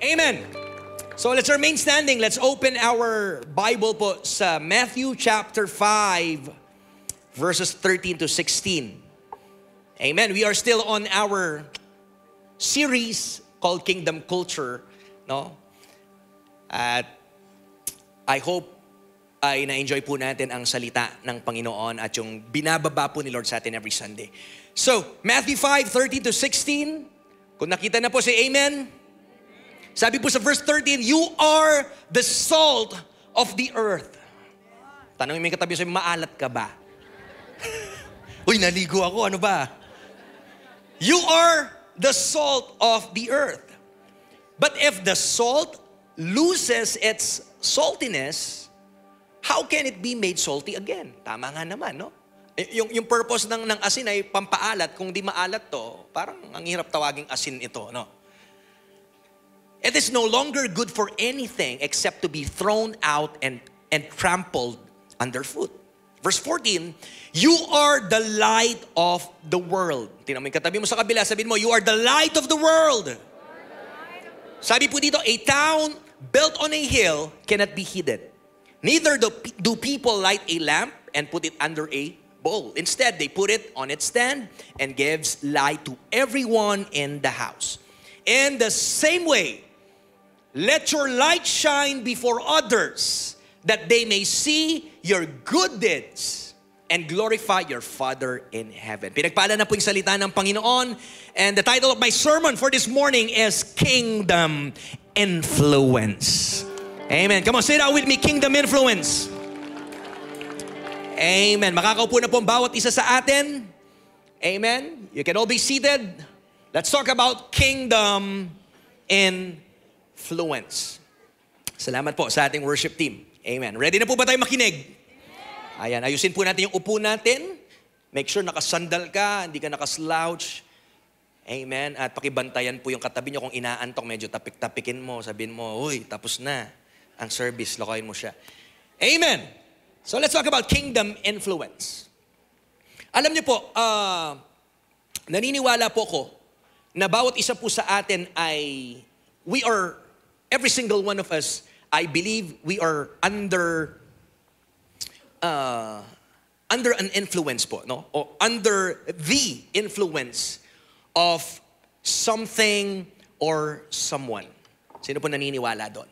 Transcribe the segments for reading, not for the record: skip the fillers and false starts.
Amen. So let's remain standing. Let's open our Bible po sa Matthew chapter 5, verses 13 to 16. Amen. We are still on our series called Kingdom Culture, no? At I hope ay na-enjoy po natin ang salita ng Panginoon at yung binababa po ni Lord sa atin every Sunday. So, Matthew 5, 13 to 16. Kung nakita na po si Amen. Sabi po sa verse 13, you are the salt of the earth. Tanongin mo yung katabi sa'yo, maalat ka ba? Uy, naligo ako, ano ba? You are the salt of the earth. But if the salt loses its saltiness, how can it be made salty again? Tama nga naman, no? Yung purpose ng asin ay pampaalat. Kung di maalat to, parang ang hirap tawaging asin ito, no? It is no longer good for anything except to be thrown out and trampled underfoot. Verse 14, you are the light of the world. Tingnan mo yung katabi mo sa kabila, sabihin mo, you are the light of the world. Sabi po dito, a town built on a hill cannot be hidden. Neither do people light a lamp and put it under a bowl. Instead, they put it on its stand and gives light to everyone in the house. In the same way, let your light shine before others, that they may see your good deeds and glorify your Father in heaven. Pinagpala na po yung salita ng Panginoon. And the title of my sermon for this morning is Kingdom Influence. Amen. Come on, say that with me, Kingdom Influence. Amen. Makakaupo na po ang bawat isa sa atin. Amen. You can all be seated. Let's talk about Kingdom Influence. Salamat po sa ating worship team. Amen. Ready na po ba tayo makinig? Ayan, ayusin po natin yung upo natin. Make sure nakasandal ka, hindi ka nakaslouch. Amen. At pakibantayan po yung katabi nyo kung inaantok, medyo tapik-tapikin mo. Sabihin mo, uy, tapos na ang service. Lokohin mo siya. Amen. So let's talk about kingdom influence. Alam niyo po, naniniwala po ko na bawat isa po sa atin ay, every single one of us, I believe we are under an influence po, no? O under the influence of something or someone. Sino po naniniwala doon?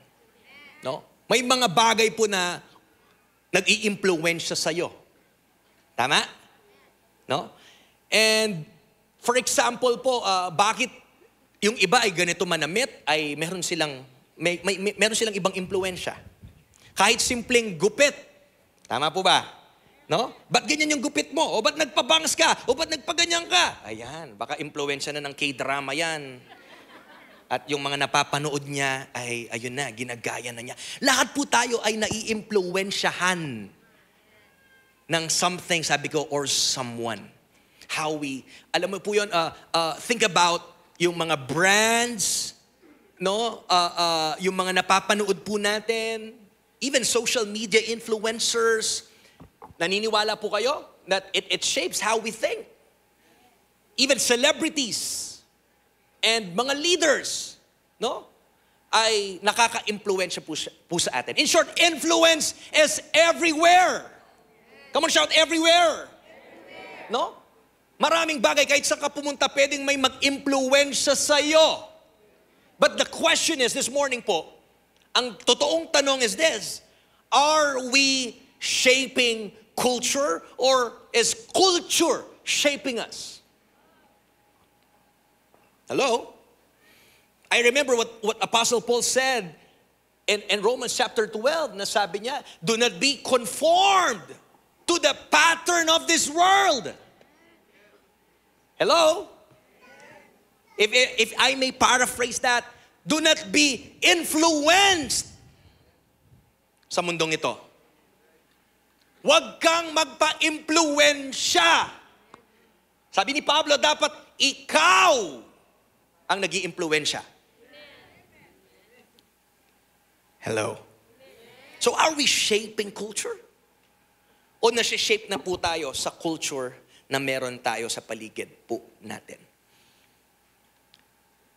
No? May mga bagay po na nag-i-impluwensya sa'yo. Tama? No? And for example po, bakit yung iba ay ganito manamit, ay meron silang ibang impluwensya. Kahit simpleng gupit. Tama po ba? No? Ba't ganyan yung gupit mo? O ba't nagpabangs ka? O ba't nagpaganyan ka? Ayan, baka impluwensya na ng K-drama yan. At yung mga napapanood niya ay, ayun na, ginagaya na niya. Lahat po tayo ay nai-impluwensyahan ng something, sabi ko, or someone. Alam mo po yun, think about yung mga brands, no? Yung mga napapanood po natin, even social media influencers, naniniwala po kayo that it shapes how we think. Even celebrities and mga leaders, no? Ay nakaka-impluwensya po sa atin. In short, influence is everywhere. Come on, shout, everywhere. No? Maraming bagay, kahit saan ka pumunta, pwedeng may mag-impluwensya sa'yo. But the question is, this morning po, ang totoong tanong is this, are we shaping culture or is culture shaping us? Hello? I remember what Apostle Paul said in Romans chapter 12 na sabi niya, do not be conformed to the pattern of this world. Hello? If I may paraphrase that, do not be influenced sa mundong ito. Huwag kang magpa-impluwensya. Sabi ni Pablo, dapat ikaw ang nag-i-impluwensya. Hello? So are we shaping culture? O nasi-shape na po tayo sa culture na meron tayo sa paligid po natin?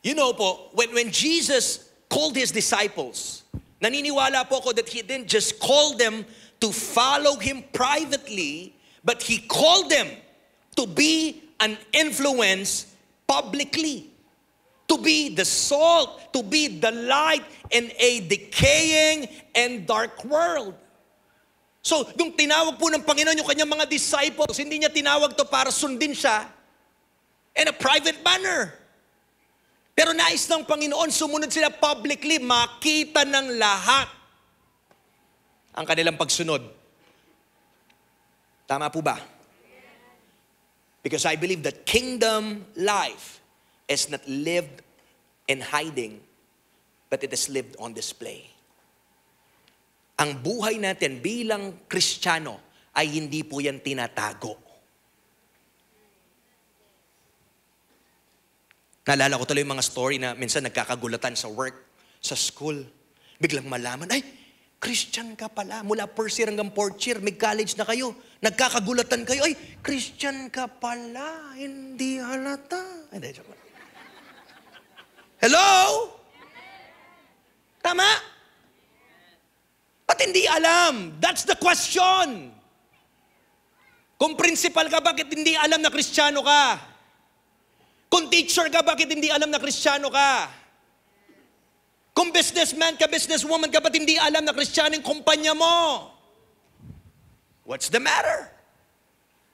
You know po, when Jesus called His disciples, naniniwala po ako that He didn't just call them to follow Him privately, but He called them to be an influence publicly. To be the salt, to be the light in a decaying and dark world. So, yung tinawag po ng Panginoon yung kanyang mga disciples, hindi niya tinawag to para sundin siya in a private manner. Pero nais ng Panginoon, sumunod sila publicly, makita ng lahat ang kanilang pagsunod. Tama po ba? Because I believe that kingdom life is not lived in hiding, but it is lived on display. Ang buhay natin bilang Kristiyano ay hindi po yan tinatago. Naalala ko tuloy yung mga story na minsan nagkakagulatan sa work, sa school. Biglang malaman, ay, Christian ka pala. Mula first year hanggang fourth year, may college na kayo. Nagkakagulatan kayo, ay, Christian ka pala. Hindi halata. Hello? Tama? Ba't hindi alam? That's the question. Kung principal ka, bakit hindi alam na Kristiyano ka? Kung teacher ka, bakit hindi alam na Kristiyano ka? Kung businessman ka, businesswoman ka, ba't hindi alam na Kristiyano yung kumpanya mo? What's the matter?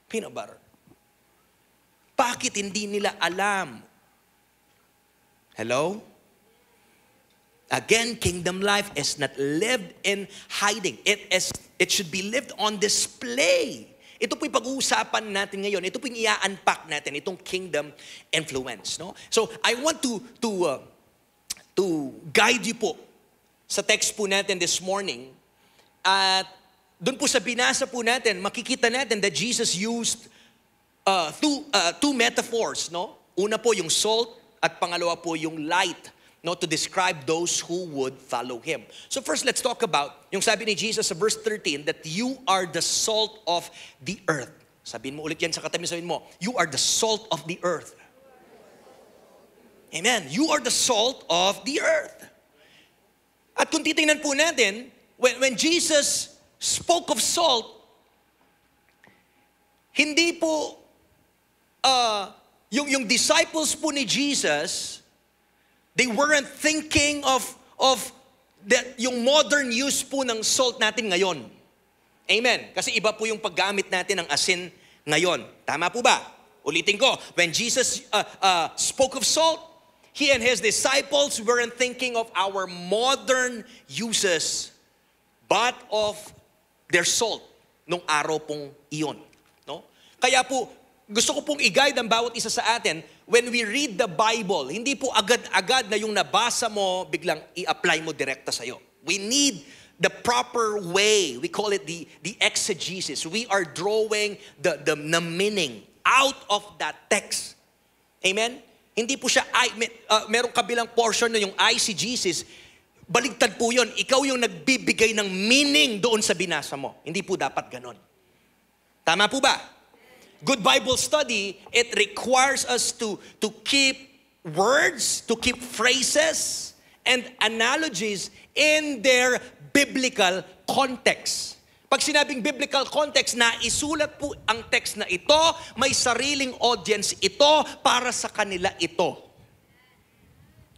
Peanut butter. Bakit hindi nila alam? Hello? Again, kingdom life is not lived in hiding. It should be lived on display. Ito po yung pag-uusapan natin ngayon. Ito po yung i-unpack natin, itong kingdom influence. No? So, I want to guide you po sa text po natin this morning. At doon po sa binasa po natin, makikita natin that Jesus used two metaphors. No? Una po yung salt at pangalawa po yung light. No, to describe those who would follow Him. So first, let's talk about, yung sabi ni Jesus sa verse 13, that you are the salt of the earth. Sabihin mo ulit yan sa katabi, sabihin mo, you are the salt of the earth. Amen. You are the salt of the earth. At kung titingnan po natin, when Jesus spoke of salt, hindi po, yung disciples po ni Jesus, they weren't thinking of that yung modern use po ng salt natin ngayon. Amen. Kasi iba po yung paggamit natin ng asin ngayon. Tama po ba? Ulitin ko. When Jesus spoke of salt, He and His disciples weren't thinking of our modern uses, but of their salt nung araw pong iyon. No? Kaya po, gusto ko pong i-guide ang bawat isa sa atin. When we read the Bible, hindi po agad-agad na yung nabasa mo, biglang i-apply mo direkta sa'yo. We need the proper way. We call it the exegesis. We are drawing the meaning out of that text. Amen? Hindi po siya, merong kabilang portion na yung eisegesis, baligtad po yun. Ikaw yung nagbibigay ng meaning doon sa binasa mo. Hindi po dapat ganon. Tama po ba? Good Bible study, it requires us to keep words, to keep phrases and analogies in their biblical context. Pag sinabing biblical context, na isulat po ang text na ito, may sariling audience ito, para sa kanila ito.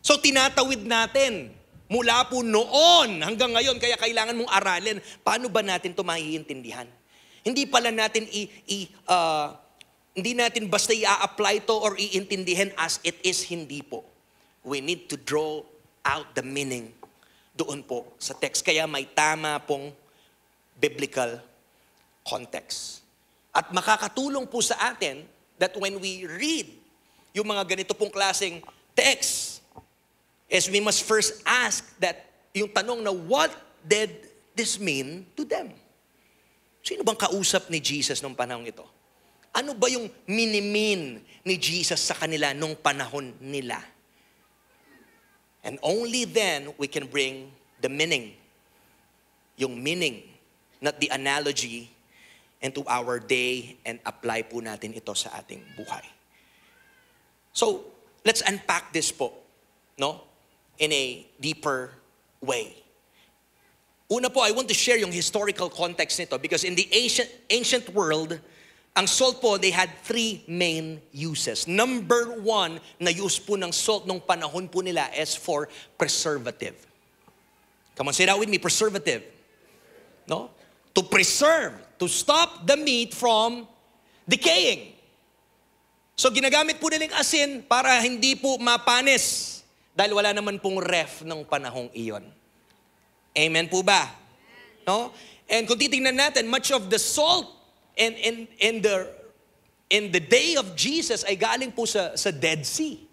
So tinatawid natin mula po noon hanggang ngayon, kaya kailangan mong aralin, paano ba natin ito maiintindihan? Hindi pala natin hindi natin basta i-apply to or iintindihin as it is, hindi po. We need to draw out the meaning doon po sa text. Kaya may tama pong biblical context. At makakatulong po sa atin that when we read yung mga ganito pong klaseng text, is we must first ask that yung tanong na what did this mean to them? Sino bang kausap ni Jesus nung panahon ito? Ano ba yung minimin ni Jesus sa kanila nung panahon nila? And only then we can bring the meaning, yung meaning, not the analogy, into our day and apply po natin ito sa ating buhay. So, let's unpack this po. No? in a deeper way. Una po, I want to share yung historical context nito because in the ancient world, ang salt po, they had three main uses. Number one na use po ng salt nung panahon po nila is for preservative. Come on, say that with me, preservative. No? To preserve, to stop the meat from decaying. So ginagamit po nilang asin para hindi po mapanis dahil wala naman pong ref ng panahong iyon. Amen po ba? No? And kung titingnan natin, much of the salt in the day of Jesus ay galing po sa Dead Sea.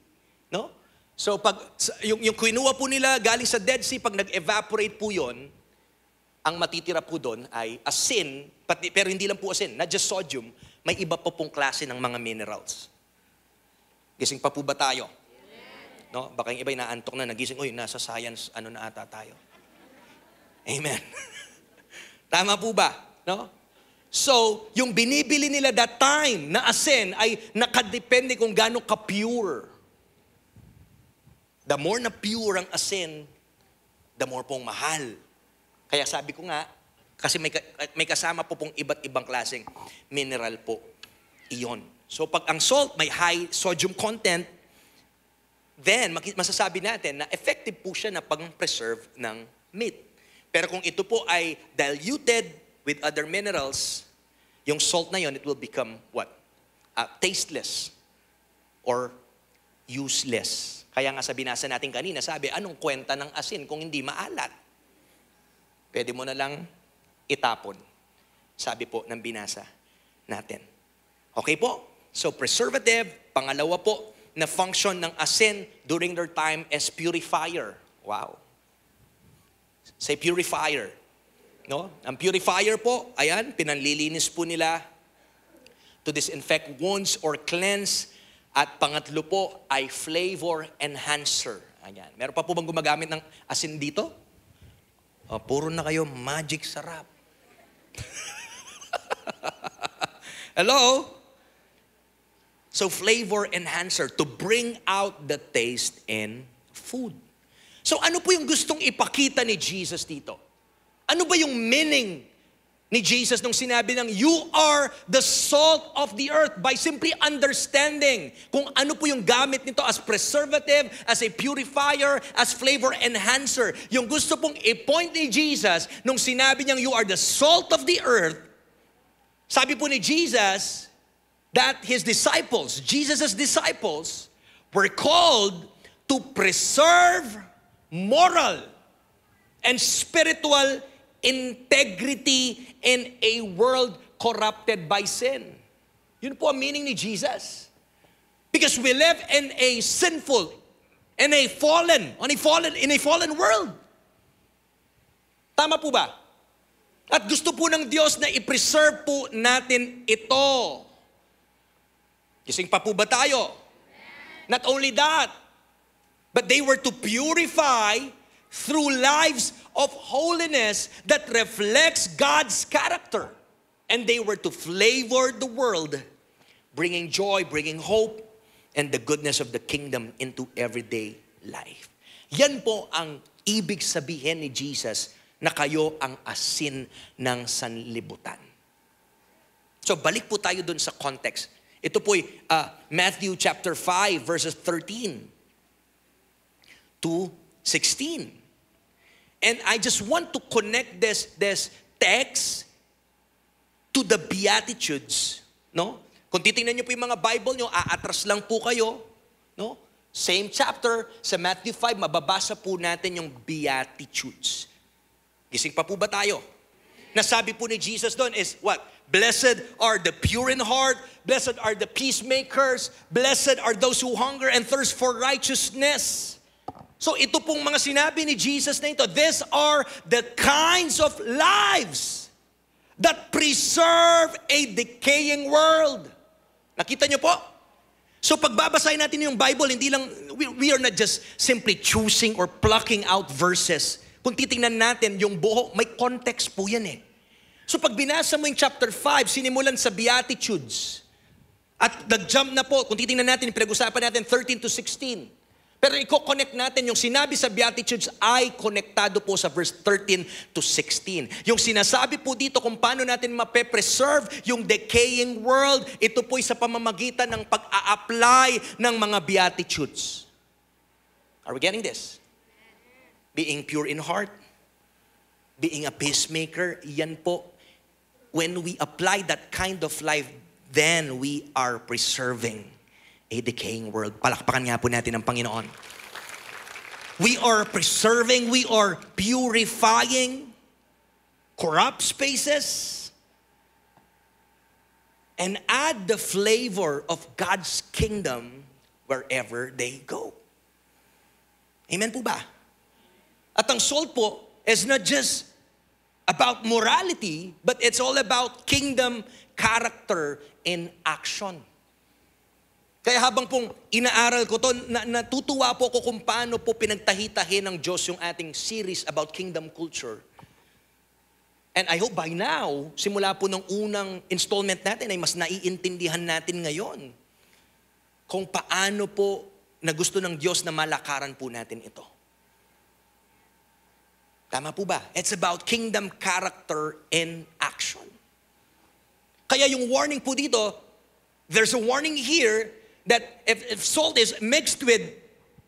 No? So pag yung kinuha po nila galing sa Dead Sea, pag nag-evaporate po 'yon, ang matitira po doon ay asin, pero hindi lang po asin, not just sodium, may iba pa pong klase ng mga minerals. Gising pa po ba tayo? No? Baka yung iba inaantok na, nagising, nasa science, na ata tayo. Amen. Tama po ba? No? So, yung binibili nila that time na asin ay nakadepende kung gaano ka-pure. The more na pure ang asin, the more pong mahal. Kaya sabi ko nga, kasi may kasama po pong iba't ibang klaseng mineral po. Iyon. So pag ang salt may high sodium content, then masasabi natin na effective po siya na pang-preserve ng meat. Pero kung ito po ay diluted with other minerals, yung salt na yon, it will become what? Tasteless or useless. Kaya nga sa binasa natin kanina, sabi, anong kwenta ng asin kung hindi maalat? Pwede mo na lang itapon. Sabi po ng binasa natin. Okay po? So preservative, pangalawa po na function ng asin during their time is purifier. Wow. Say purifier. No? Ang purifier po, ayan, pinanlilinis po nila to disinfect wounds or cleanse. At pangatlo po ay flavor enhancer. Ayan. Meron pa po bang gumagamit ng asin dito? Puro na kayo magic sarap. Hello? So flavor enhancer to bring out the taste in food. So ano po yung gustong ipakita ni Jesus dito? Ano ba yung meaning ni Jesus nung sinabi ng you are the salt of the earth by simply understanding kung ano po yung gamit nito as preservative, as a purifier, as flavor enhancer. Yung gusto pong i-point ni Jesus nung sinabi niyang you are the salt of the earth, sabi po ni Jesus that His disciples, Jesus' disciples, were called to preserve moral and spiritual integrity in a world corrupted by sin. Yun po ang meaning ni Jesus. Because we live in a sinful, in a fallen world. Tama po ba? At gusto po ng Diyos na i-preserve po natin ito. Gising pa po ba tayo? Not only that, but they were to purify through lives of holiness that reflects God's character. And they were to flavor the world, bringing joy, bringing hope, and the goodness of the kingdom into everyday life. Yan po ang ibig sabihin ni Jesus na kayo ang asin ng sanlibutan. So balik po tayo dun sa context. Ito po'y Matthew chapter 5 verses 13 to 16. And I just want to connect this text to the Beatitudes. No? Kung titingnan niyo po yung mga Bible niyo, aatras lang po kayo. No? Same chapter, sa Matthew 5, mababasa po natin yung Beatitudes. Gising pa po ba tayo? Nasabi po ni Jesus doon is what? Blessed are the pure in heart, blessed are the peacemakers, blessed are those who hunger and thirst for righteousness. So ito pong mga sinabi ni Jesus na ito, these are the kinds of lives that preserve a decaying world. Nakita niyo po? So pagbabasahin natin yung Bible, hindi lang, we are not just simply choosing or plucking out verses. Kung titingnan natin yung buo, may context po yan eh. So pag binasa mo yung chapter 5, sinimulan sa Beatitudes. At nag-jump na po, kung titingnan natin, pinag-usapan natin 13 to 16. Pero i-connect natin, yung sinabi sa Beatitudes ay konektado po sa verse 13 to 16. Yung sinasabi po dito kung paano natin mape-preserve yung decaying world, ito po'y sa pamamagitan ng pag-a-apply ng mga Beatitudes. Are we getting this? Being pure in heart, being a peacemaker, yan po. When we apply that kind of life, then we are preserving a decaying world. Palakpakan nga po natin ang Panginoon. We are preserving, we are purifying corrupt spaces and add the flavor of God's kingdom wherever they go. Amen po ba? At ang salt po is not just about morality, but it's all about kingdom character in action. Kaya habang pong inaaral ko to, natutuwa po ako kung paano po pinagtahi-tahi ng Diyos yung ating series about kingdom culture. And I hope by now, simula po ng unang installment natin ay mas naiintindihan natin ngayon kung paano po na gusto ng Diyos na malakaran po natin ito. Tama po ba? It's about kingdom character in action. Kaya yung warning po dito, there's a warning here that if salt is mixed with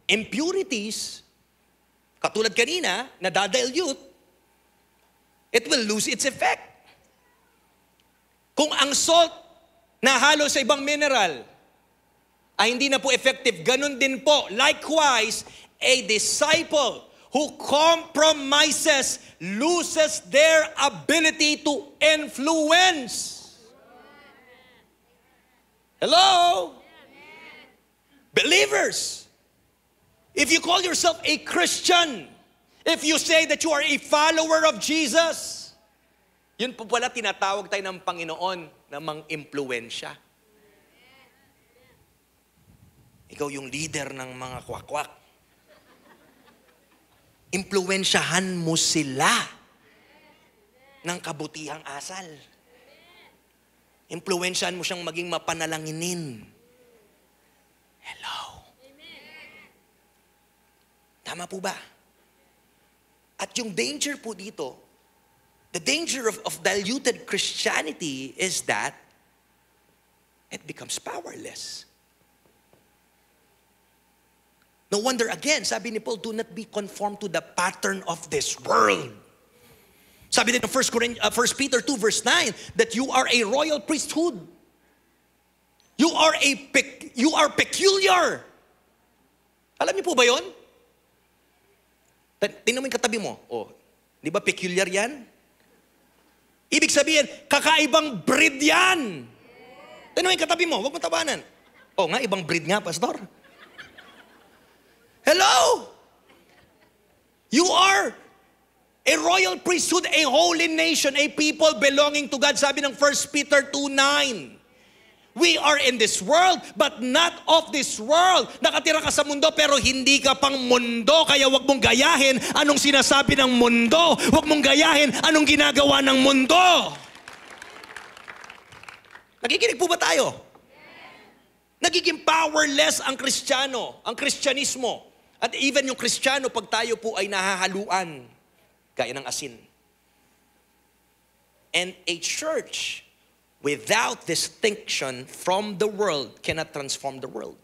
impurities, katulad kanina, na dadilute, it will lose its effect. Kung ang salt na halo sa ibang mineral ay hindi na po effective, ganun din po. Likewise, a disciple who compromises loses their ability to influence. Hello? Believers, if you call yourself a Christian, if you say that you are a follower of Jesus, yun po pala tinatawag tayo ng Panginoon na mang-impluensya. Ikaw yung leader ng mga kwakwak. Impluensyahan mo sila ng kabutihang asal. Impluensyahan mo siyang maging mapanalanginin. Hello. Tama po ba? At yung danger po dito, the danger of diluted Christianity is that it becomes powerless. No wonder again, sabi ni Paul, do not be conformed to the pattern of this world. Sabi din ng 1 Peter 2 verse 9, that you are a royal priesthood. You are peculiar. Alam niyo po ba yun? Tingnan mo yung katabi mo. Oh, di ba peculiar yan? Ibig sabihin, kakaibang breed yan. Tingnan mo yung katabi mo, huwag mo tabanan. Oh nga, ibang breed nga, pastor. Hello? You are a royal priesthood, a holy nation, a people belonging to God. Sabi ng 1 Peter 2:9. We are in this world, but not of this world. Nakatira ka sa mundo, pero hindi ka pang mundo. Kaya wag mong gayahin anong sinasabi ng mundo. Wag mong gayahin anong ginagawa ng mundo. Nakikinig po ba tayo? Nagiging powerless ang Kristiyano, ang Kristyanismo. At even yung Kristiyano, pag tayo po ay nahahaluan, gaya ng asin. And a church without distinction from the world cannot transform the world.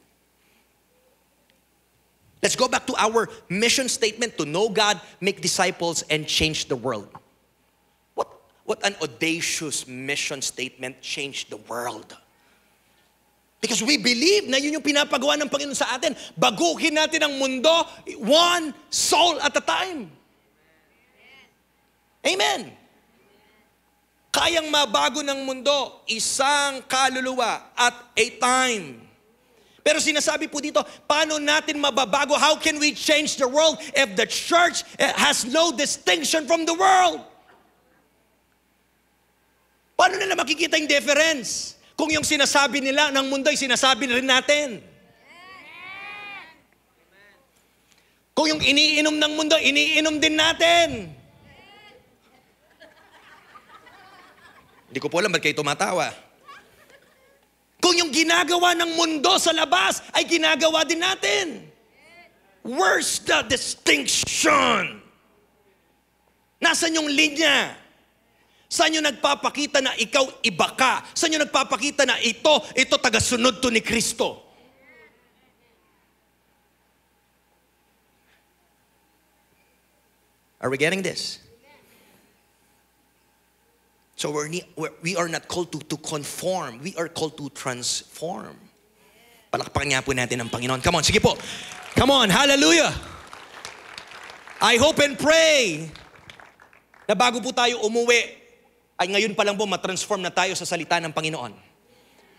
Let's go back to our mission statement: to know God, make disciples, and change the world. What an audacious mission statement, change the world. Because we believe na yun yung pinapagawa ng Panginoon sa atin. Baguhin natin ang mundo, one soul at a time. Amen. Kayang mabago ng mundo, isang kaluluwa at a time. Pero sinasabi po dito, paano natin mababago? How can we change the world if the church has no distinction from the world? Paano nila makikita yung difference? Kung yung sinasabi nila ng mundo ay sinasabi rin natin. Kung yung iniinom ng mundo, iniinom din natin. Hindi ko po alam ba't kayo tumatawa. Kung yung ginagawa ng mundo sa labas ay ginagawa din natin. Where's the distinction? Nasaan yung linya? Saan yung nagpapakita na ikaw iba ka? Saan yung nagpapakita na ito tagasunod to ni Kristo? Are we getting this? So we are not called to conform. We are called to transform. Palakpakan nga po natin ang Panginoon. Come on, sige po. Come on, hallelujah. I hope and pray na bago po tayo umuwi, ay ngayon pa lang po matransform na tayo sa salita ng Panginoon.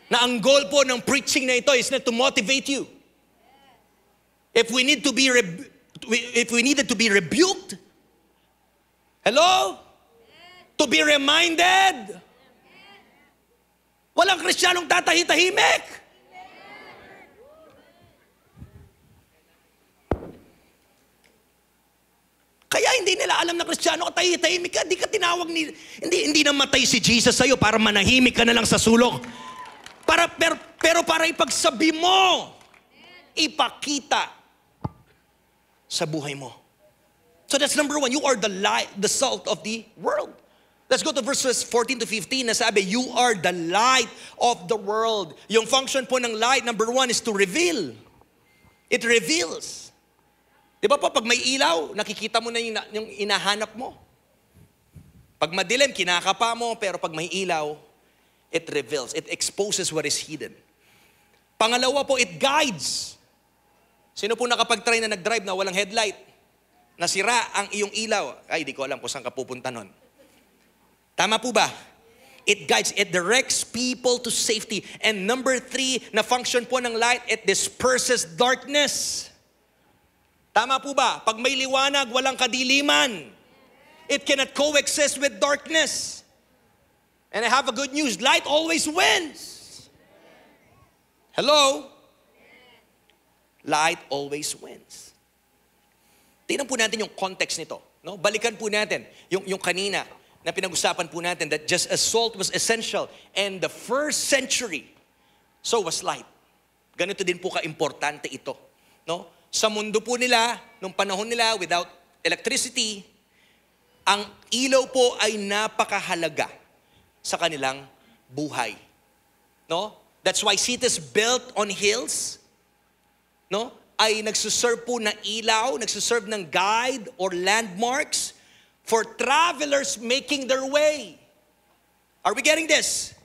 Na ang goal po ng preaching na ito is not to motivate you. If we needed to be rebuked, hello? To be reminded. Walang Kristiyanong tatahi-tahimik. Kaya hindi nila alam na Kristiyano ka, tahimik ka, hindi ka tinawag hindi namatay si Jesus sa'yo para manahimik ka na lang sa sulok. Pero para ipagsabi mo, ipakita sa buhay mo. So that's number one, you are the light, the salt of the world. Let's go to verses 14 to 15 na sabi, you are the light of the world. Yung function po ng light, number one, is to reveal. It reveals. Di ba po, pag may ilaw, nakikita mo na yung inahanap mo. Pag madilim, kinakapa mo, pero pag may ilaw, it reveals. It exposes what is hidden. Pangalawa po, it guides. Sino po nakapag-try na nag-drive na walang headlight? Nasira ang iyong ilaw. Ay, di ko alam kung saan ka pupunta nun. Tama po ba? It guides, it directs people to safety. And number three, na function po ng light, it disperses darkness. Tama po ba? Pag may liwanag, walang kadiliman. It cannot coexist with darkness. And I have a good news. Light always wins. Hello? Light always wins. Tingnan po natin yung context nito. No? Balikan po natin yung kanina na pinag-usapan po natin that just as salt was essential and the first century, so was light. Ganito din po ka-importante ito. No? Sa mundo po nila, nung panahon nila, without electricity, ang ilaw po ay napakahalaga sa kanilang buhay. No? That's why cities built on hills, no, ay nagsuserve po na ilaw, nagsuserve ng guide or landmarks for travelers making their way. Are we getting this?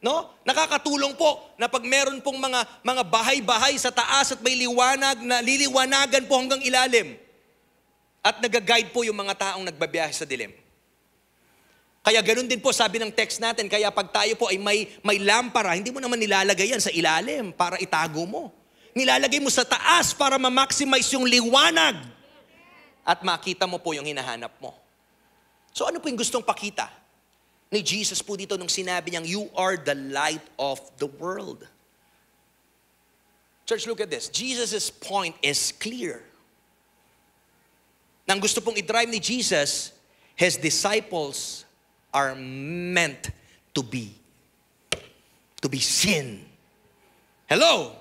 No? Nakakatulong po na pag meron pong mga bahay-bahay sa taas at may liwanag na liliwanagan po hanggang ilalim. At nag-guide po yung mga taong nagbabiyahe sa dilim. Kaya ganun din po sabi ng text natin, kaya pag tayo po ay may lampara, hindi mo naman nilalagay yan sa ilalim para itago mo. Nilalagay mo sa taas para ma-maximize yung liwanag. At makita mo po yung hinahanap mo. So ano po yung gustong pakita ni Jesus po dito nung sinabi niyang, you are the light of the world. Church, look at this. Jesus' point is clear. Nang gusto pong i-drive ni Jesus, His disciples are meant to be seen. Hello?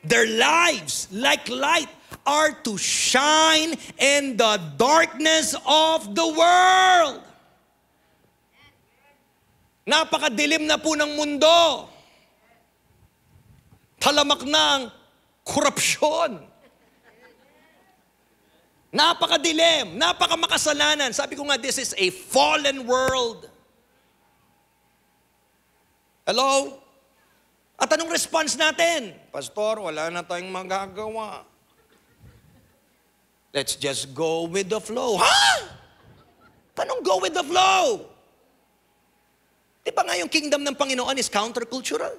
Their lives, like light, are to shine in the darkness of the world. Napakadilim na po ng mundo. Talamak na ang korupsyon. Napakadilim, napakamakasalanan. Sabi ko nga, this is a fallen world. Hello? At anong response natin? Pastor, wala na tayong magagawa. Let's just go with the flow. Ha? Anong go with the flow? Di ba nga yung kingdom ng Panginoon is countercultural?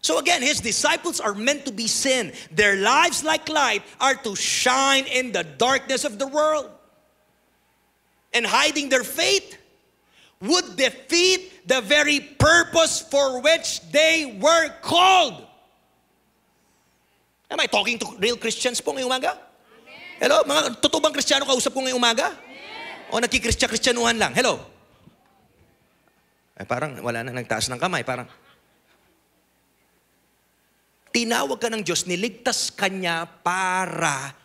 So again, His disciples are meant to be seen. Their lives like light are to shine in the darkness of the world. And hiding their faith would defeat the very purpose for which they were called. Am I talking to real Christians po ngayong umaga? Hello? Mga totoo bang Kristiyano kausap ko ngayong umaga? O nakikristiyanuhan lang? Hello? Ay, parang wala nang nagtaas ng kamay. Parang, tinawag ka ng Diyos, niligtas ka niya para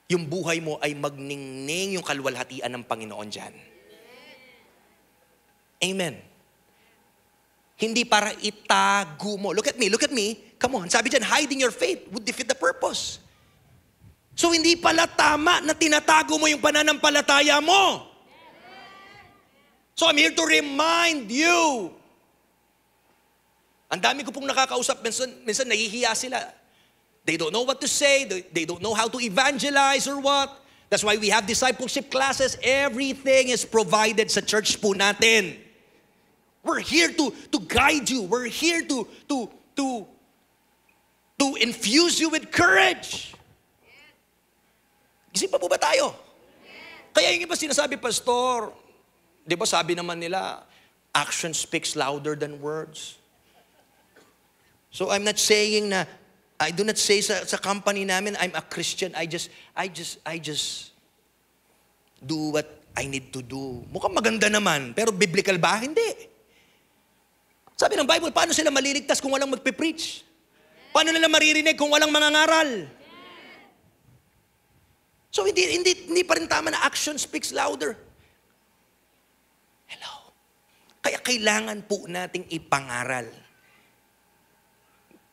yung buhay mo ay magningning yung kalwalhatian ng Panginoon dyan. Amen. Hindi para itago mo. Look at me. Come on, sabi dyan, hiding your faith would defeat the purpose. So hindi pala tama na tinatago mo yung pananampalataya mo. So I'm here to remind you. Ang dami ko pong nakakausap, minsan nahihiya sila. They don't know what to say, they don't know how to evangelize or what. That's why we have discipleship classes. Everything is provided sa church po natin. We're here to guide you. We're here to infuse you with courage. Gising pa po ba tayo? Kaya yung iba sinasabi, Pastor, di ba sabi naman nila, action speaks louder than words. So I'm not saying na, I do not say sa company namin, I'm a Christian. I just do what I need to do. Mukhang maganda naman, pero biblical ba? Hindi. Sabi ng Bible, paano sila maliligtas kung walang magpe-preach? Paano nila maririnig kung walang mangangaral? So hindi pa rin tama na action speaks louder. Hello. Kaya kailangan po nating ipangaral.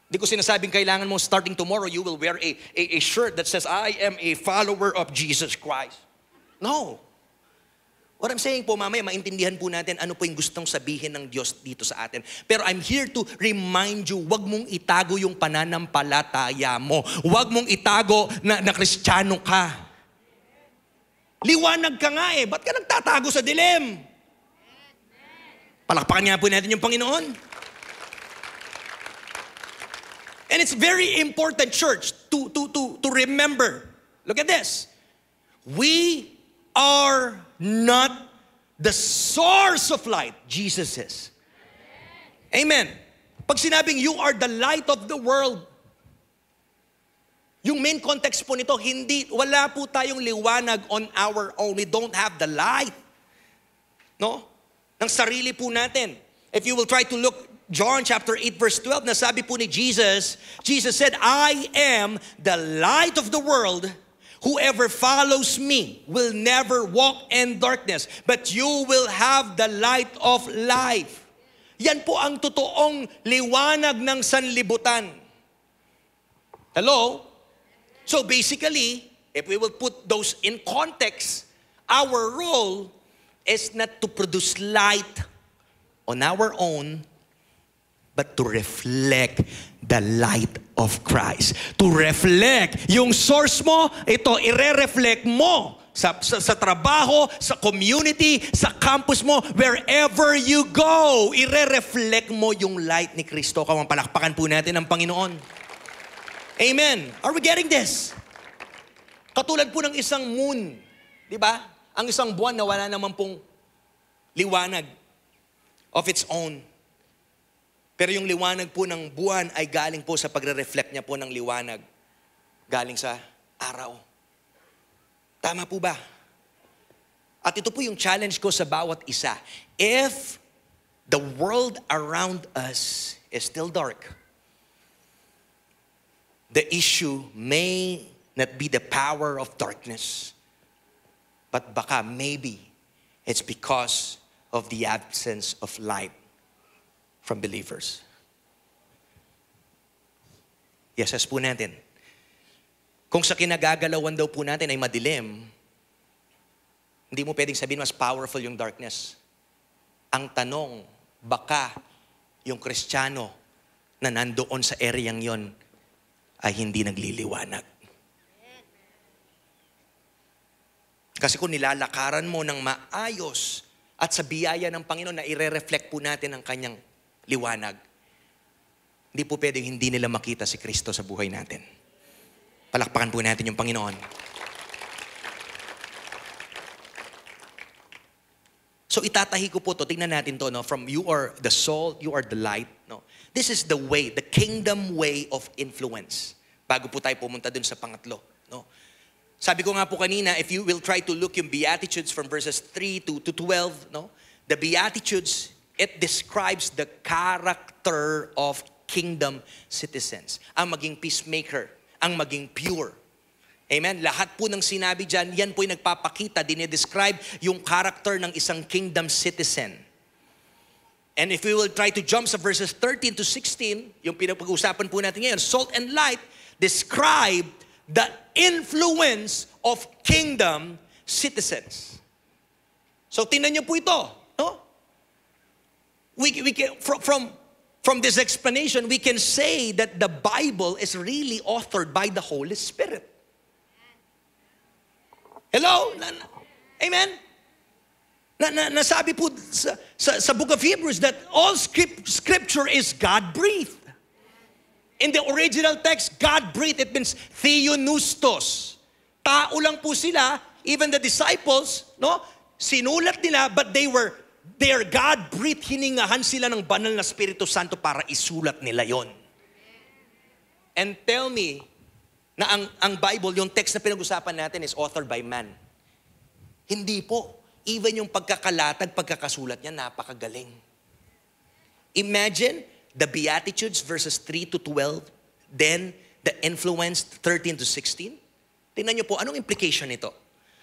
Hindi ko sinasabing kailangan mo starting tomorrow, you will wear a shirt that says, I am a follower of Jesus Christ. No. What I'm saying po, mamaya, maintindihan po natin ano po yung gustong sabihin ng Diyos dito sa atin. Pero I'm here to remind you, wag mong itago yung pananampalataya mo. Wag mong itago na Kristiyano ka. Liwanag ka nga eh. Ba't ka nagtatago sa dilim? Palakpakan nga po natin yung Panginoon. And it's very important, church, to remember. Look at this. We are not the source of light. Jesus is. Amen. Pag sinabing you are the light of the world, yung main context po nito, wala po tayong liwanag on our own. We don't have the light. No? Ng sarili po natin. If you will try to look John chapter 8 verse 12, nasabi po ni Jesus said, I am the light of the world. Whoever follows me will never walk in darkness, but you will have the light of life. Yan po ang totoong liwanag ng sanlibutan. Hello? So basically, if we will put those in context, our role is not to produce light on our own, but to reflect the light of Christ. To reflect. Yung source mo, ito, ire-reflect mo sa trabaho, sa community, sa campus mo, wherever you go, ire-reflect mo yung light ni Kristo. Palakpakan po natin ang Panginoon. Amen. Are we getting this? Katulad po ng isang moon. Di ba? Ang isang buwan na wala naman pong liwanag of its own. Pero yung liwanag po ng buwan ay galing po sa pagre-reflect niya po ng liwanag. Galing sa araw. Tama po ba? At ito po yung challenge ko sa bawat isa. If the world around us is still dark, the issue may not be the power of darkness, but baka maybe it's because of the absence of light from believers. Yes po natin. Kung sa kinagagalawan daw po natin ay madilim, hindi mo pwedeng sabihin mas powerful yung darkness. Ang tanong, baka yung Kristiyano na nandoon sa ereyang yon ay hindi nagliliwanag. Kasi kung nilalakaran mo ng maayos at sa biyaya ng Panginoon na ire-reflect po natin ang kanyang liwanag, hindi po pwedeng hindi nila makita si Kristo sa buhay natin. Palakpakan po natin yung Panginoon. So itatahi ko po to, tingnan natin to, no? From you are the salt, you are the light. No? This is the way, the kingdom way of influence. Bago po tayo pumunta dun sa pangatlo. No? Sabi ko nga po kanina, if you will try to look yung Beatitudes from verses 3 to 12, no? The Beatitudes, it describes the character of kingdom citizens. Ang maging peacemaker, ang maging pure. Amen? Lahat po ng sinabi dyan, yan po yung nagpapakita, dinidescribe yung character ng isang kingdom citizen. And if we will try to jump sa verses 13 to 16, yung pinag-uusapan po natin ngayon, salt and light describe the influence of kingdom citizens. So tingnan niyo po ito, no? We can, from this explanation, we can say that the Bible is really authored by the Holy Spirit. Hello? Amen? Nasabi po sa book of Hebrews that all scripture is God-breathed. In the original text, God-breathed, it means theopneustos. Tao lang po sila, even the disciples, no? Sinulat nila, but they are God-breathed. Hiningahan sila ng banal na Espiritu Santo para isulat nila yon. And tell me na ang Bible, yung text na pinag-usapan natin is authored by man. Hindi po. Even yung pagkakalatag, pagkakasulat niya, napakagaling. Imagine the Beatitudes, verses 3 to 12, then the influence, 13 to 16. Tingnan niyo po, anong implication nito?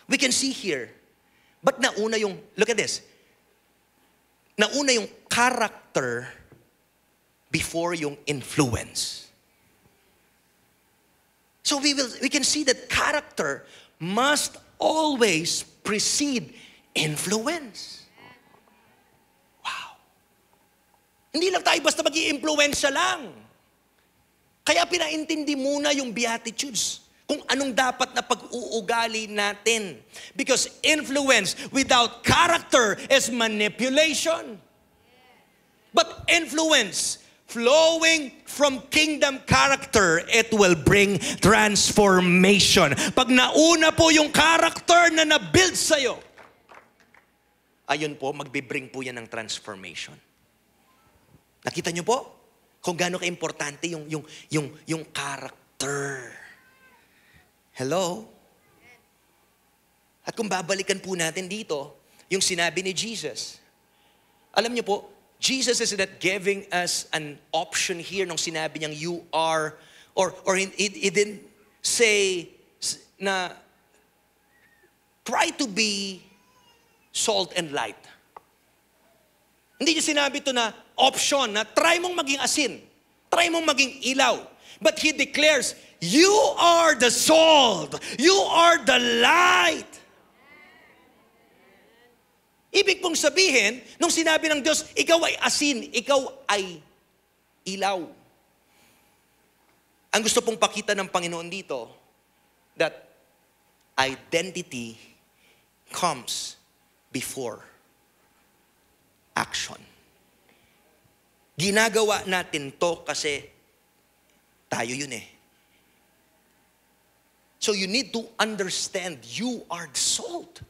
We can see here, but nauna yung, look at this, nauna yung character before yung influence. So we can see that character must always precede influence. Wow. Hindi lang tayo basta mag-i-influensya lang. Kaya pinaintindi muna yung Beatitudes kung anong dapat na pag-uugali natin. Because influence without character is manipulation. But influence flowing from kingdom character, it will bring transformation. Pag nauna po yung character na na-build sa'yo, ayun po, magbe-bring po yan ng transformation. Nakita niyo po? Kung gaano ka-importante yung character. Hello? At kung babalikan po natin dito, yung sinabi ni Jesus. Alam niyo po, Jesus is not giving us an option here nung sinabi niyang you are, or he didn't say na try to be salt and light. Hindi niya sinabi ito na option, na try mong maging asin, try mong maging ilaw. But he declares, you are the salt, you are the light. Ibig pong sabihin, nung sinabi ng Diyos, ikaw ay asin, ikaw ay ilaw. Ang gusto pong pakita ng Panginoon dito, that identity comes before action. Ginagawa natin to kasi tayo yun eh. So you need to understand you are the salt.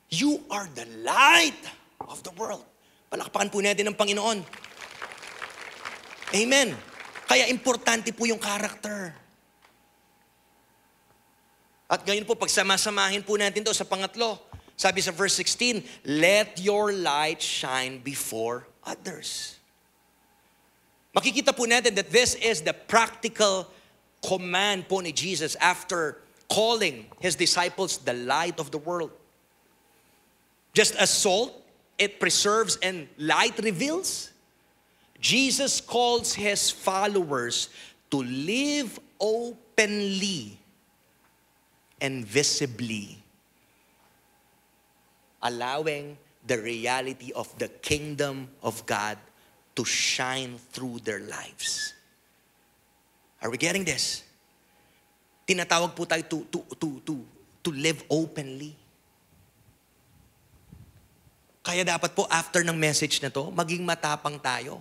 You are the light of the world. Palakpakan po natin ng Panginoon. Amen. Kaya importante po yung character. At ngayon po, pagsamasamahin po natin to sa pangatlo. Sabi sa verse 16, let your light shine before others. Makikita po natin that this is the practical command po ni Jesus after calling his disciples the light of the world. Just as salt, it preserves and light reveals, Jesus calls his followers to live openly and visibly, allowing the reality of the kingdom of God to shine through their lives. Are we getting this? Tinatawag po tayo to live openly. Kaya dapat po after ng message na to, maging matapang tayo.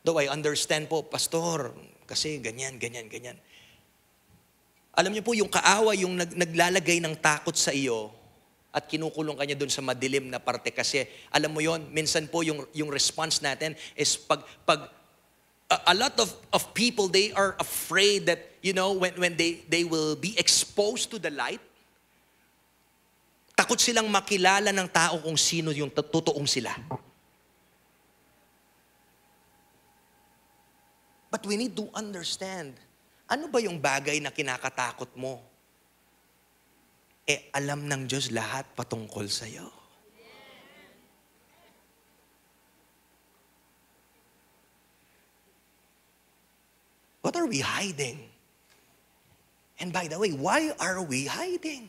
Though I understand po, Pastor, kasi ganyan. Alam niyo po, yung kaaway, yung naglalagay ng takot sa iyo at kinukulong kanya dun sa madilim na parte kasi, alam mo yon, minsan po yung response natin is a lot of people, they are afraid that, you know, when they will be exposed to the light, Takot silang makilala ng tao kung sino yung totoong sila. But we need to understand, ano ba yung bagay na kinakatakot mo? Alam ng Diyos lahat patungkol sa'yo. What are we hiding? And by the way, why are we hiding?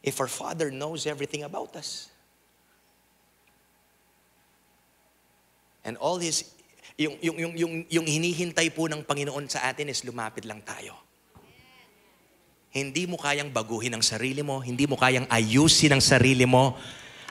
If our Father knows everything about us. And all His, yung hinihintay po ng Panginoon sa atin is lumapit lang tayo. Hindi mo kayang baguhin ang sarili mo, hindi mo kayang ayusin ang sarili mo.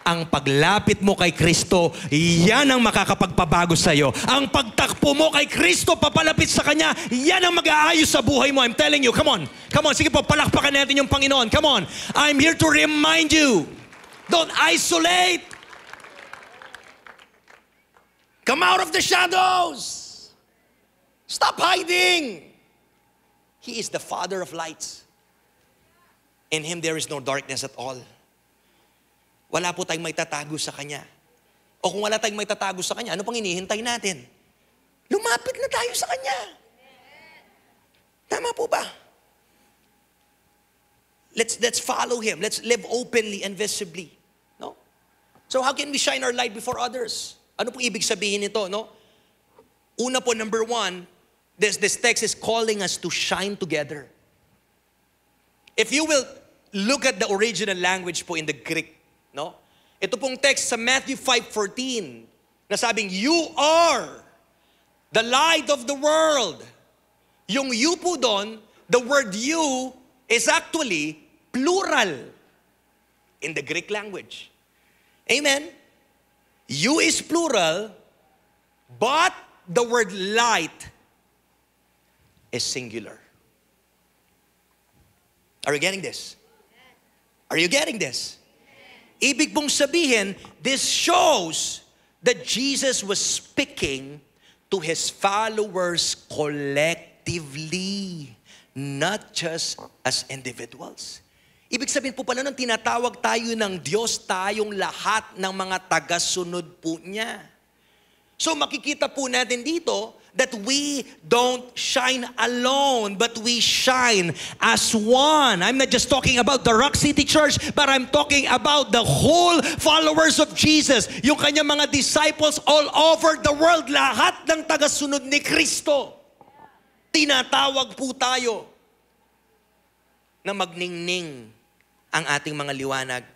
Ang paglapit mo kay Kristo, yan ang makakapagpabago sa iyo. Ang pagtakpo mo kay Kristo, papalapit sa Kanya, yan ang mag-aayos sa buhay mo. I'm telling you, come on. Come on, sige po, palakpakan natin yung Panginoon. Come on. I'm here to remind you. Don't isolate. Come out of the shadows. Stop hiding. He is the Father of lights. In Him there is no darkness at all. Wala po tayong may tatago sa Kanya. O kung wala tayong may tatago sa Kanya, ano pang hinihintay natin? Lumapit na tayo sa Kanya. Tama po ba? Let's follow Him. Let's live openly and visibly. No? So how can we shine our light before others? Ano pong ibig sabihin nito? No? Una po, number one, this text is calling us to shine together. If you will look at the original language po in the Greek, no? Ito pong text sa Matthew 5:14 na sabing, you are the light of the world. Yung you po doon, the word you is actually plural in the Greek language. Amen? You is plural, but the word light is singular. Are you getting this? Are you getting this? Ibig pong sabihin, this shows that Jesus was speaking to His followers collectively, not just as individuals. Ibig sabihin po pala nung tinatawag tayo ng Diyos, tayong lahat ng mga tagasunod po niya. So makikita po natin dito that we don't shine alone, but we shine as one. I'm not just talking about the Rock City Church, but I'm talking about the whole followers of Jesus. Yung kanyang mga disciples all over the world, lahat ng tagasunod ni Kristo. Tinatawag po tayo na magningning ang ating mga liwanag,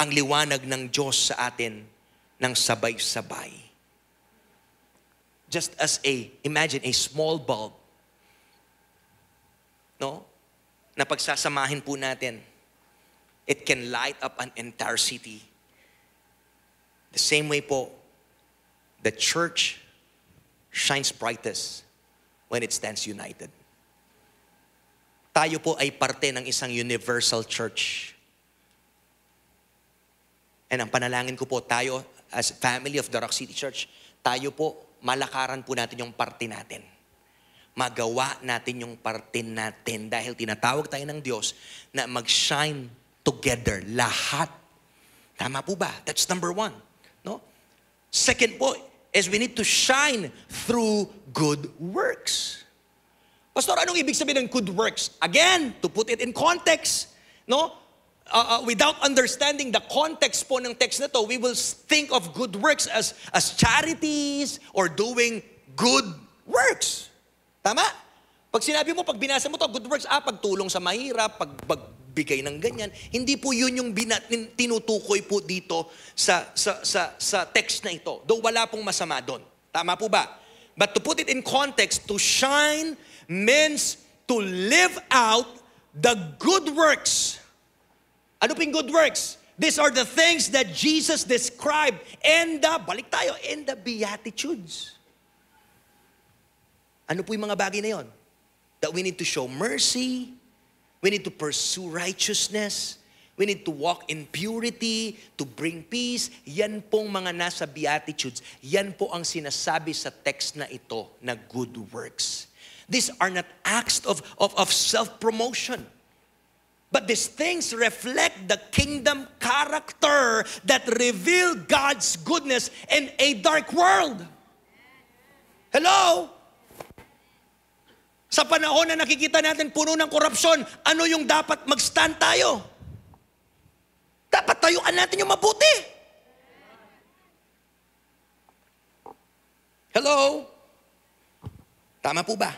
ang liwanag ng Diyos sa atin ng sabay-sabay. Just as imagine a small bulb, no? Na pagsasamahin po natin, it can light up an entire city. The same way po, the church shines brightest when it stands united. Tayo po ay parte ng isang universal church. And ang panalangin ko po, tayo as family of the Rock City Church, tayo po, malakaran po natin yung parte natin. Magawa natin yung parte natin dahil tinatawag tayo ng Diyos na mag-shine together, lahat. Tama po ba? That's number one. No? Second po is we need to shine through good works. Pastor, anong ibig sabihin ng good works? Again, to put it in context, no? Without understanding the context po ng text na to, we will think of good works as charities or doing good works. Tama? Pag sinabi mo, pag binasa mo to, good works, pagtulong sa mahirap, pagbigay ng ganyan. Hindi po yun yung tinutukoy po dito sa text na ito. Though wala pong masama doon. Tama po ba? But to put it in context, to shine means to live out the good works. Ano pong good works? These are the things that Jesus described in the Beatitudes. Ano po yung mga bagay na yon? That we need to show mercy, we need to pursue righteousness, we need to walk in purity, to bring peace. Yan pong mga nasa Beatitudes. Yan po ang sinasabi sa text na ito na good works. These are not acts of self-promotion. But these things reflect the kingdom character that reveal God's goodness in a dark world. Hello? Sa panahon na nakikita natin puno ng korupsyon, ano yung dapat mag-stand tayo? Dapat tayuan natin yung mabuti. Hello? Tama po ba?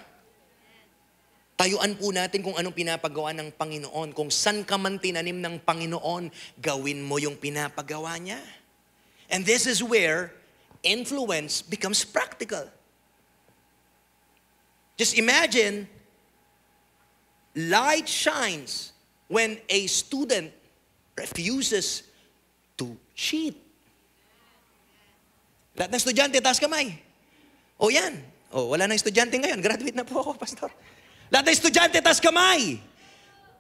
Tayuan po natin kung anong pinapagawa ng Panginoon. Kung saan ka man tinanim ng Panginoon, gawin mo yung pinapagawa niya. And this is where influence becomes practical. Just imagine, light shines when a student refuses to cheat. Lahat ng estudyante, taas kamay. O yan. O, wala na estudyante ngayon. Graduate na po ako, pastor. Lahat ng estudyante, taas kamay.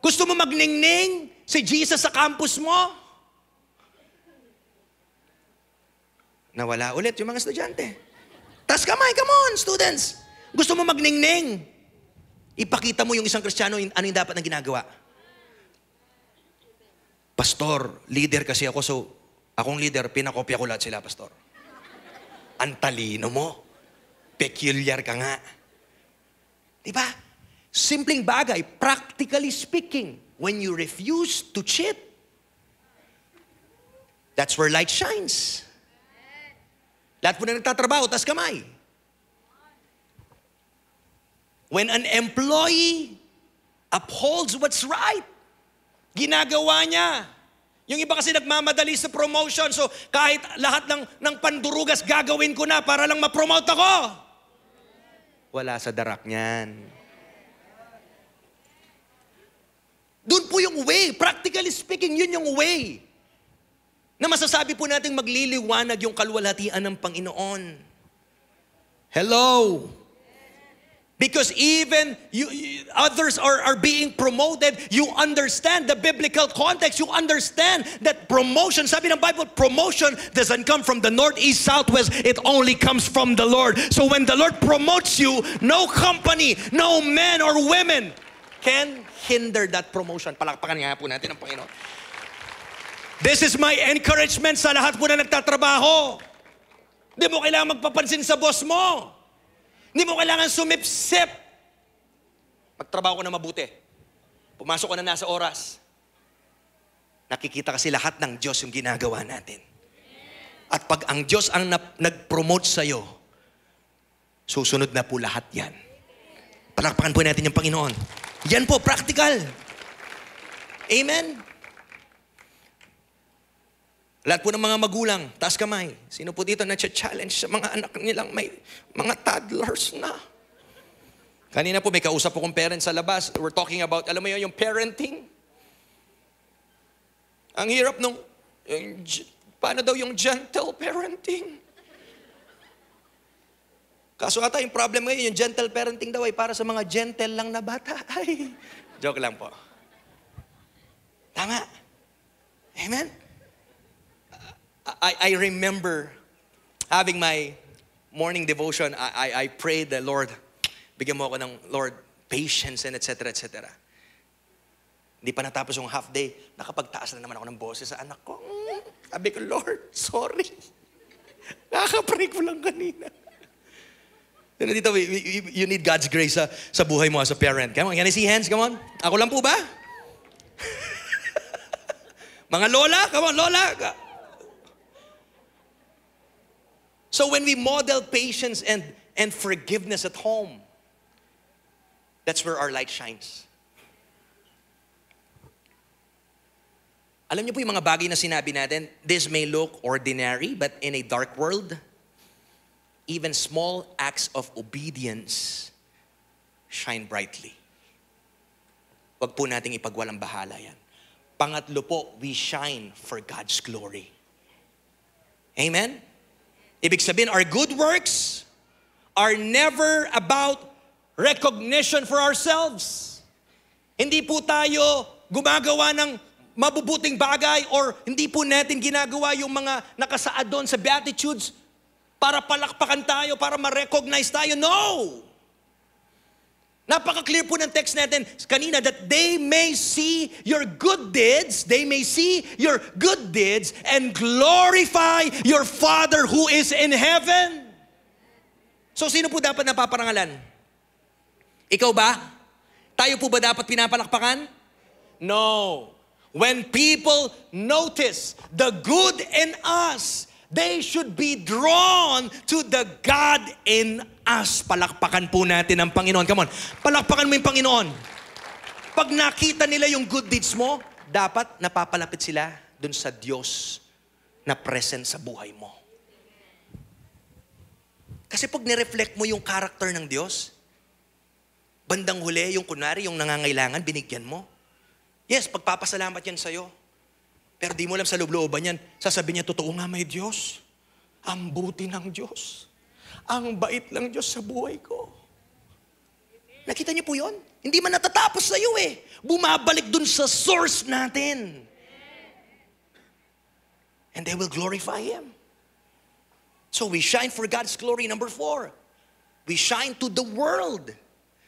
Gusto mo magningning si Jesus sa campus mo? Nawala ulit yung mga estudyante. Taas kamay, come on, students. Gusto mo magningning? Ipakita mo yung isang Kristiyano, ano yung dapat na ginagawa. Pastor, leader kasi ako, so akong leader, pinakopya ko lahat sila, pastor. Ang talino mo. Peculiar ka nga. Diba? Simpleng bagay, practically speaking, when you refuse to cheat, that's where light shines. Lahat po na nagtatrabaho, tas kamay. When an employee upholds what's right, ginagawa niya. Yung iba kasi nagmamadali sa promotion, so kahit lahat ng pandurugas gagawin ko na para lang ma-promote ako. Wala sa darak niyan. Doon po yung way. Practically speaking, yun yung way. Na masasabi po natin magliliwanag yung kaluwalhatian ng Panginoon. Hello? Because even others are being promoted, you understand the biblical context. You understand that promotion, sabi ng Bible, promotion doesn't come from the north, east, southwest. It only comes from the Lord. So when the Lord promotes you, no company, no men or women can hinder that promotion. Palakpakan nga po natin ang Panginoon. This is my encouragement sa lahat po na nagtatrabaho. Hindi mo kailangan magpapansin sa boss mo. Hindi mo kailangan sumipsip. Magtrabaho ko na mabuti. Pumasok ko na nasa oras. Nakikita kasi lahat ng Diyos yung ginagawa natin. At pag ang Diyos ang nag-promote sa'yo, susunod na po lahat yan. Palakpakan po natin yung Panginoon. Yan po, practical. Amen? Lahat po ng mga magulang, taas kamay. Sino po dito na-challenge sa mga anak nilang may mga toddlers na? Kanina po may kausap po kong parents sa labas. We're talking about, alam mo yun, yung parenting. Ang hirap nung, paano daw yung gentle parenting? Kaso ata yung problem ngayon, yung gentle parenting daw ay para sa mga gentle lang na bata. Ay, joke lang po. Tama. Amen? I remember having my morning devotion. I prayed the Lord, bigyan mo ako ng Lord, patience and etc. etc. Hindi pa natapos yung half day, nakapagtaas na naman ako ng boses sa anak ko. Sabi ko, Lord, sorry. Nakakapray ko lang kanina. Dito, you need God's grace sa buhay mo as a parent. Come on, can I see hands? Come on. Ako lang po ba? Mga lola, come on, lola. So when we model patience and forgiveness at home, that's where our light shines. Alam niyo po yung mga bagay na sinabi natin, this may look ordinary, but in a dark world, even small acts of obedience shine brightly. Huwag po nating ipagwalang bahala yan. Pangatlo po, we shine for God's glory. Amen? Ibig sabihin, our good works are never about recognition for ourselves. Hindi po tayo gumagawa ng mabubuting bagay or hindi po natin ginagawa yung mga nakasaad doon sa Beatitudes para palakpakan tayo, para ma-recognize tayo. No! Napaka-clear po ng text natin kanina that they may see your good deeds, and glorify your Father who is in heaven. So sino po dapat napaparangalan? Ikaw ba? Tayo po ba dapat pinapalakpakan? No. When people notice the good in us, they should be drawn to the God in us. Palakpakan po natin ang Panginoon. Come on, palakpakan mo yung Panginoon. Pag nakita nila yung good deeds mo, dapat napapalapit sila dun sa Diyos na present sa buhay mo. Kasi pag nireflect mo yung character ng Diyos, bandang huli, yung kunwari, yung nangangailangan, binigyan mo. Yes, pagpapasalamat yan sa'yo. Pero di mo alam sa loob-looban yan, sasabihin niya, totoo nga may Diyos. Ang buti ng Diyos. Ang bait ng Diyos sa buhay ko. Nakita niyo po yun? Hindi man natatapos sa iyo eh. Bumabalik dun sa source natin. And they will glorify Him. So we shine for God's glory. Number 4, we shine to the world.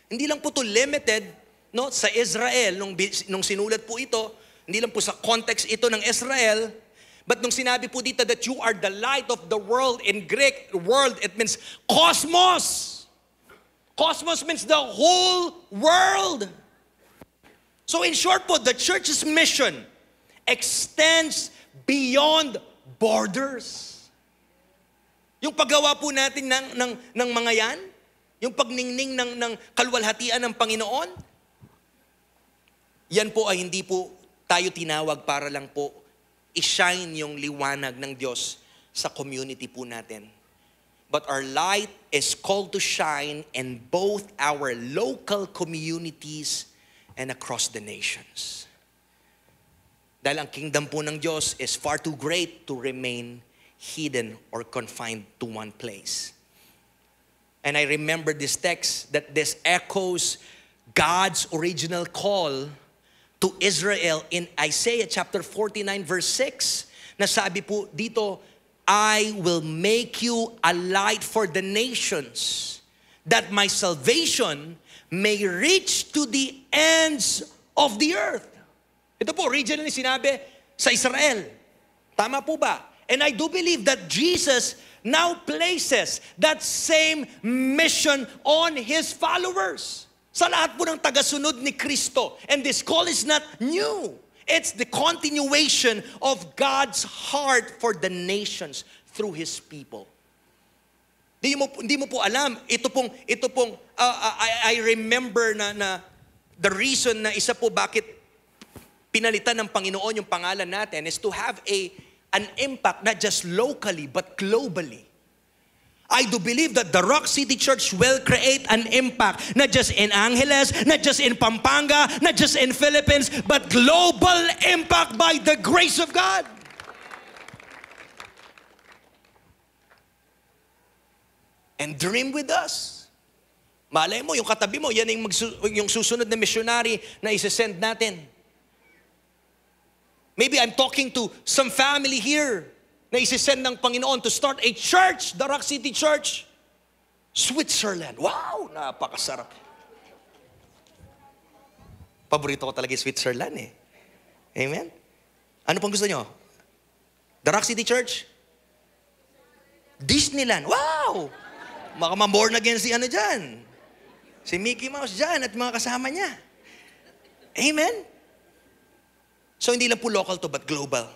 Hindi lang po to limited sa Israel, nung sinulat po ito, hindi lang po sa context ito ng Israel, but nung sinabi po dito that you are the light of the world, in Greek, world, it means cosmos. Cosmos means the whole world. So in short po, the church's mission extends beyond borders. Yung paggawa po natin ng mga yan, yung pagningning ng kalwalhatian ng Panginoon, yan po ay hindi po tayo tinawag para lang po i-shine yung liwanag ng Diyos sa community po natin. But our light is called to shine in both our local communities and across the nations. Dahil ang kingdom po ng Diyos is far too great to remain hidden or confined to one place. And I remember this text that this echoes God's original call to Israel in Isaiah chapter 49 verse 6, na sabi po dito, I will make you a light for the nations, that my salvation may reach to the ends of the earth. Ito po, originally sinabi sa Israel. Tama po ba? And I do believe that Jesus now places that same mission on His followers. Sa lahat po ng tagasunod ni Kristo. And this call is not new. It's the continuation of God's heart for the nations through His people. Hindi mo po alam, ito pong I remember na the reason na isa po bakit pinalitan ng Panginoon yung pangalan natin is to have an impact not just locally but globally. I do believe that the Rock City Church will create an impact, not just in Angeles, not just in Pampanga, not just in Philippines, but global impact by the grace of God. And dream with us. Malay mo, yung katabi mo, yan yung susunod na missionary na isasend natin. Maybe I'm talking to some family here na isisend ng Panginoon to start a church, the Rock City Church, Switzerland. Wow, napakasarap. Paborito ko talaga yung Switzerland eh. Amen? Ano pang gusto nyo? The Rock City Church? Disneyland. Wow! Baka ma-born again si ano dyan. Si Mickey Mouse dyan at mga kasama niya. Amen? So hindi lang po local to but global.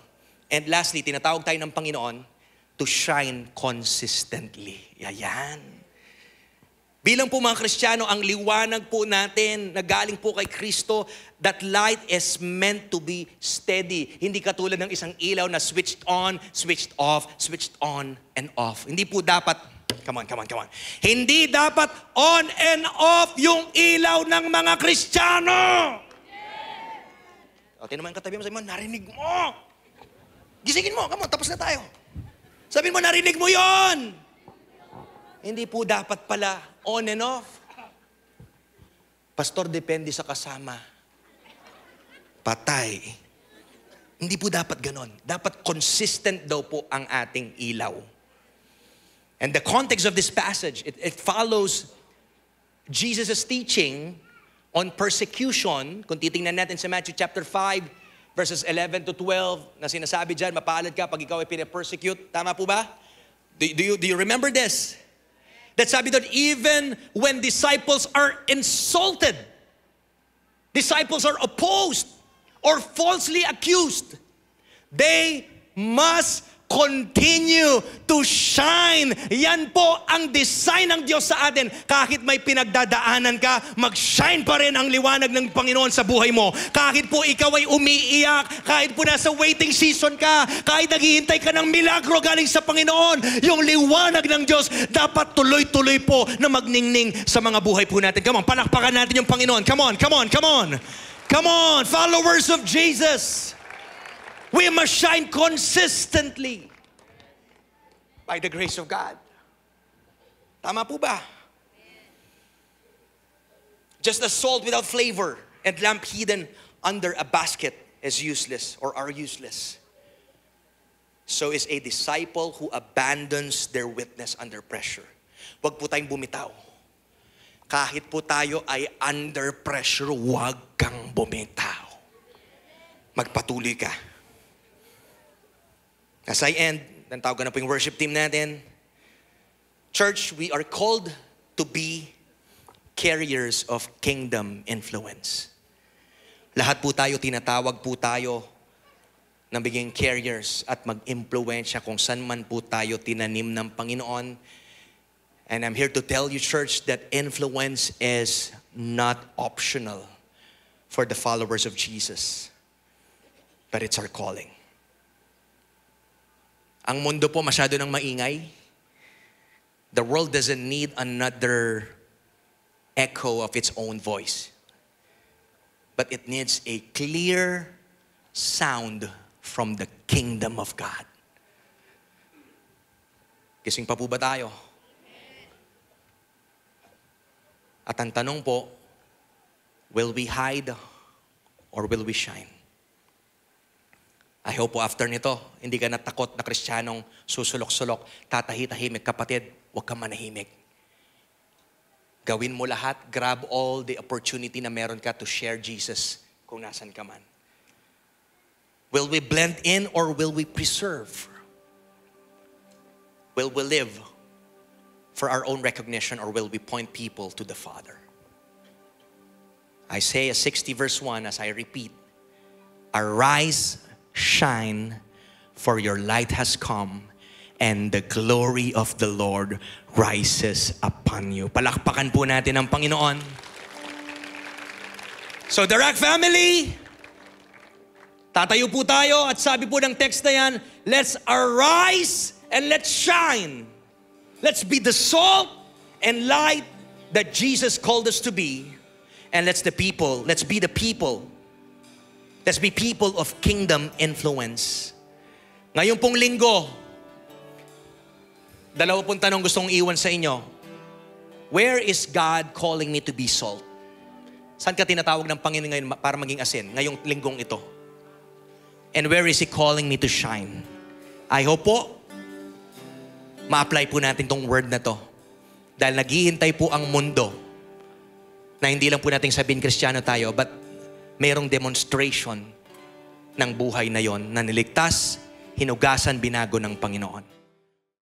And lastly, tinatawag tayo ng Panginoon to shine consistently. Yan. Bilang po mga Kristiyano, ang liwanag po natin na galing po kay Kristo, that light is meant to be steady. Hindi katulad ng isang ilaw na switched on, switched off, switched on and off. Hindi po dapat, come on. Hindi dapat on and off yung ilaw ng mga Kristiyano. O, tinan mo yung katabi mo, sabi mo, narinig mo. Gisingin mo, come on, tapos na tayo. Sabihin mo, narinig mo yon. Hindi po dapat pala on and off. Pastor, depende sa kasama. Patay. Hindi po dapat ganon. Dapat consistent daw po ang ating ilaw. And the context of this passage, it follows Jesus' teaching on persecution, kung titingnan natin sa Matthew chapter 5, verses 11 to 12, na sinasabi dyan, mapalad ka pag ikaw ay pinapersecute. Tama po ba? Do you remember this? That sabi doon, even when disciples are insulted, disciples are opposed or falsely accused, they must continue to shine. Yan po ang design ng Diyos sa atin. Kahit may pinagdadaanan ka, mag-shine pa rin ang liwanag ng Panginoon sa buhay mo. Kahit po ikaw ay umiiyak, kahit po nasa waiting season ka, kahit naghihintay ka ng milagro galing sa Panginoon, yung liwanag ng Diyos dapat tuloy-tuloy po na magningning sa mga buhay po natin. Come on, palakpakan natin yung Panginoon. Come on, come on, come on. Come on, followers of Jesus. We must shine consistently by the grace of God. Tama po ba? Just as salt without flavor and lamp hidden under a basket is useless or are useless, so is a disciple who abandons their witness under pressure. Huwag po tayong bumitaw. Kahit po tayo ay under pressure, huwag kang bumitaw. Magpatuloy ka. As I end, nantawag na po yung worship team natin. Church, we are called to be carriers of kingdom influence. Lahat po tayo, tinatawag po tayo na biging carriers at mag-impluensya kung saan man po tayo tinanim ng Panginoon. And I'm here to tell you, church, that influence is not optional for the followers of Jesus, but it's our calling. Ang mundo po masyado nang maingay. The world doesn't need another echo of its own voice. But it needs a clear sound from the kingdom of God. Gising pa po ba tayo? At ang tanong po, will we hide or will we shine? I hope po after nito, hindi ka natakot na Kristiyanong susulok-sulok, tatahi-tahimik. Kapatid, huwag ka manahimik. Gawin mo lahat, grab all the opportunity na meron ka to share Jesus kung nasan ka man. Will we blend in or will we preserve? Will we live for our own recognition or will we point people to the Father? Isaiah 60 verse 1, as I repeat, arise, shine, for your light has come, and the glory of the Lord rises upon you. Palakpakan po natin ang Panginoon. So, the Rock family, tatayo po tayo at sabi po ng text na yan, let's arise and let's shine. Let's be the salt and light that Jesus called us to be. And let's be the people. Let's be people of kingdom influence. Ngayon pong linggo, dalawa pong tanong gustong iwan sa inyo. Where is God calling me to be salt? Saan ka tinatawag ng Panginoon ngayon para maging asin? Ngayong linggong ito. And where is He calling me to shine? I hope po, ma-apply po natin tong word na to. Dahil naghihintay po ang mundo na hindi lang po natin sabihin Kristiyano tayo, but mayroong demonstration ng buhay na yon na niligtas, hinugasan, binago ng Panginoon.